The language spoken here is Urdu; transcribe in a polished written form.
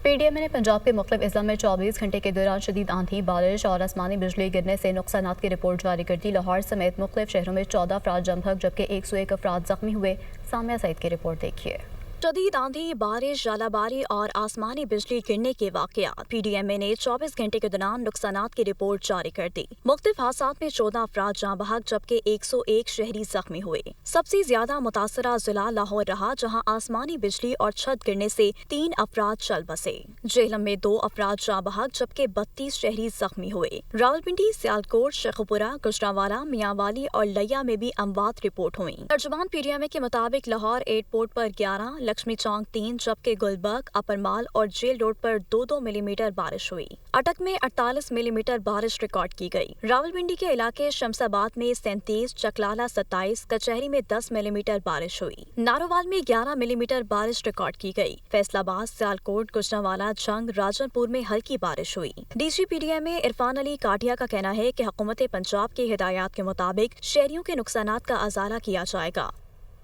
پی ڈی ایم نے پنجاب کے مختلف اضلاع میں 24 گھنٹے کے دوران شدید آندھی، بارش اور آسمانی بجلی گرنے سے نقصانات کی رپورٹ جاری کر دی۔ لاہور سمیت مختلف شہروں میں 14 افراد جم بھگ جبکہ 101 افراد زخمی ہوئے۔ سامیہ سعید کی رپورٹ دیکھیے۔ شدید آندھی، بارش، ژالہ باری اور آسمانی بجلی گرنے کے واقعات۔ پی ڈی ایم نے 24 گھنٹے کے دوران نقصانات کی رپورٹ جاری کر دی۔ مختلف حادثات میں 14 افراد جاں بحق جبکہ 101 شہری زخمی ہوئے۔ سب سے زیادہ متاثرہ ضلع لاہور رہا، جہاں آسمانی بجلی اور چھت گرنے سے 3 افراد چل بسے۔ جہلم میں 2 افراد جاں بحق جبکہ 32 شہری زخمی ہوئے۔ راولپنڈی، سیالکوٹ، شیخوپورہ، گجرانوالہ، میاں والی اور لیا میں بھی اموات رپورٹ ہوئیں۔ ترجمان پی ڈی ایم کے مطابق لاہور ایئرپورٹ پر 11، لکشمی چوک 3 جبکہ گلبرگ، اپر مال اور جیل روڈ پر 2 ملی میٹر بارش ہوئی۔ اٹک میں 48 ملی میٹر بارش ریکارڈ کی گئی۔ راولپنڈی کے علاقے شمس آباد میں 37، چکلالہ 27، کچہری میں 10 ملی میٹر بارش ہوئی۔ نارووال میں 11 ملی میٹر بارش ریکارڈ کی گئی۔ فیصل آباد، سیالکوٹ، گجرانوالہ، جنگ، راجن پور میں ہلکی بارش ہوئی۔ D G P D M Irfan Ali Katiya کا کہنا ہے کہ حکومت پنجاب کی ہدایات کے مطابق شہریوں کے نقصانات کا ازالہ کیا جائے گا۔